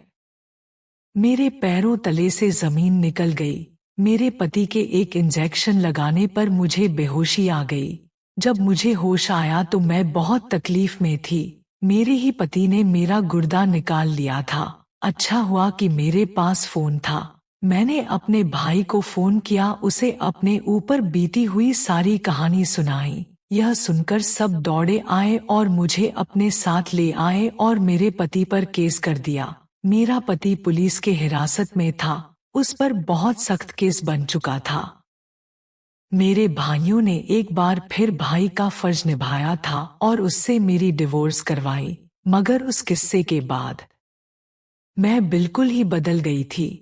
मेरे पैरों तले से जमीन निकल गई। मेरे पति के एक इंजेक्शन लगाने पर मुझे बेहोशी आ गई। जब मुझे होश आया तो मैं बहुत तकलीफ में थी। मेरे ही पति ने मेरा गुर्दा निकाल लिया था। अच्छा हुआ कि मेरे पास फोन था। मैंने अपने भाई को फोन किया, उसे अपने ऊपर बीती हुई सारी कहानी सुनाई। यह सुनकर सब दौड़े आए और मुझे अपने साथ ले आए और मेरे पति पर केस कर दिया। मेरा पति पुलिस के हिरासत में था, उस पर बहुत सख्त केस बन चुका था। मेरे भाइयों ने एक बार फिर भाई का फर्ज निभाया था और उससे मेरी डिवोर्स करवाई, मगर उस किस्से के बाद मैं बिल्कुल ही बदल गई थी।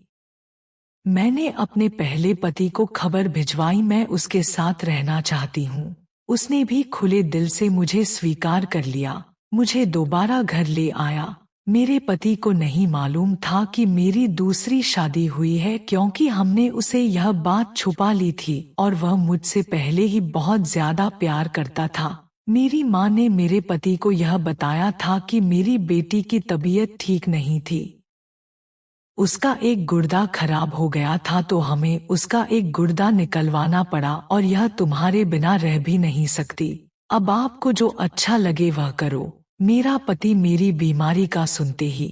मैंने अपने पहले पति को खबर भिजवाई, मैं उसके साथ रहना चाहती हूँ। उसने भी खुले दिल से मुझे स्वीकार कर लिया, मुझे दोबारा घर ले आया। मेरे पति को नहीं मालूम था कि मेरी दूसरी शादी हुई है, क्योंकि हमने उसे यह बात छुपा ली थी और वह मुझसे पहले ही बहुत ज्यादा प्यार करता था। मेरी माँ ने मेरे पति को यह बताया था कि मेरी बेटी की तबीयत ठीक नहीं थी, उसका एक गुर्दा खराब हो गया था, तो हमें उसका एक गुर्दा निकलवाना पड़ा और यह तुम्हारे बिना रह भी नहीं सकती। अब आपको जो अच्छा लगे वह करो। मेरा पति मेरी बीमारी का सुनते ही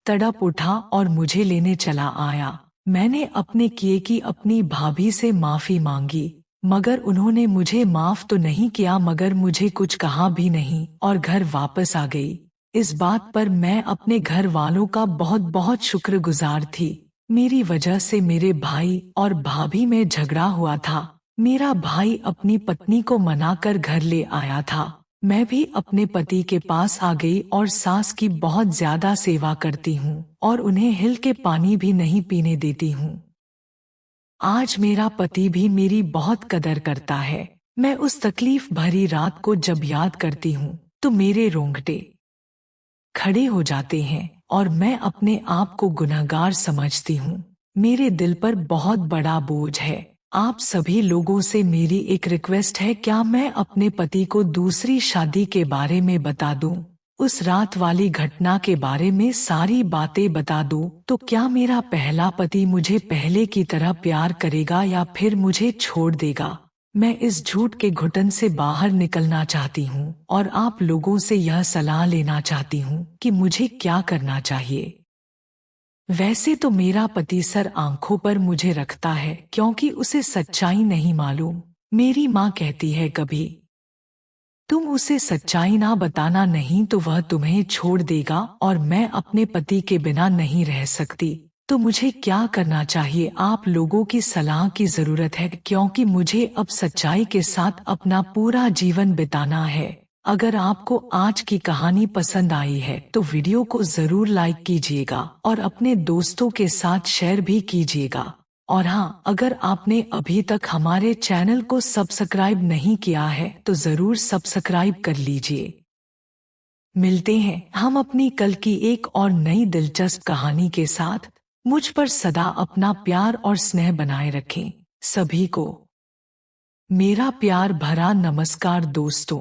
तड़प उठा और मुझे लेने चला आया। मैंने अपने किए की अपनी भाभी से माफी मांगी, मगर उन्होंने मुझे माफ तो नहीं किया, मगर मुझे कुछ कहा भी नहीं और घर वापस आ गई। इस बात पर मैं अपने घर वालों का बहुत बहुत शुक्रगुजार थी। मेरी वजह से मेरे भाई और भाभी में झगड़ा हुआ था। मेरा भाई अपनी पत्नी को मनाकर घर ले आया था। मैं भी अपने पति के पास आ गई और सास की बहुत ज्यादा सेवा करती हूँ और उन्हें हिल के पानी भी नहीं पीने देती हूँ। आज मेरा पति भी मेरी बहुत कदर करता है। मैं उस तकलीफ भरी रात को जब याद करती हूँ तो मेरे रोंगटे खड़े हो जाते हैं और मैं अपने आप को गुनहगार समझती हूँ। मेरे दिल पर बहुत बड़ा बोझ है। आप सभी लोगों से मेरी एक रिक्वेस्ट है, क्या मैं अपने पति को दूसरी शादी के बारे में बता दूं? उस रात वाली घटना के बारे में सारी बातें बता दूं तो क्या मेरा पहला पति मुझे पहले की तरह प्यार करेगा या फिर मुझे छोड़ देगा? मैं इस झूठ के घुटन से बाहर निकलना चाहती हूँ और आप लोगों से यह सलाह लेना चाहती हूँ कि मुझे क्या करना चाहिए। वैसे तो मेरा पति सर आंखों पर मुझे रखता है, क्योंकि उसे सच्चाई नहीं मालूम। मेरी माँ कहती है, कभी तुम उसे सच्चाई ना बताना नहीं तो वह तुम्हें छोड़ देगा और मैं अपने पति के बिना नहीं रह सकती। तो मुझे क्या करना चाहिए? आप लोगों की सलाह की जरूरत है, क्योंकि मुझे अब सच्चाई के साथ अपना पूरा जीवन बिताना है। अगर आपको आज की कहानी पसंद आई है तो वीडियो को जरूर लाइक कीजिएगा और अपने दोस्तों के साथ शेयर भी कीजिएगा। और हाँ, अगर आपने अभी तक हमारे चैनल को सब्सक्राइब नहीं किया है तो जरूर सब्सक्राइब कर लीजिए। मिलते हैं हम अपनी कल की एक और नई दिलचस्प कहानी के साथ। मुझ पर सदा अपना प्यार और स्नेह बनाए रखें। सभी को मेरा प्यार भरा नमस्कार दोस्तों।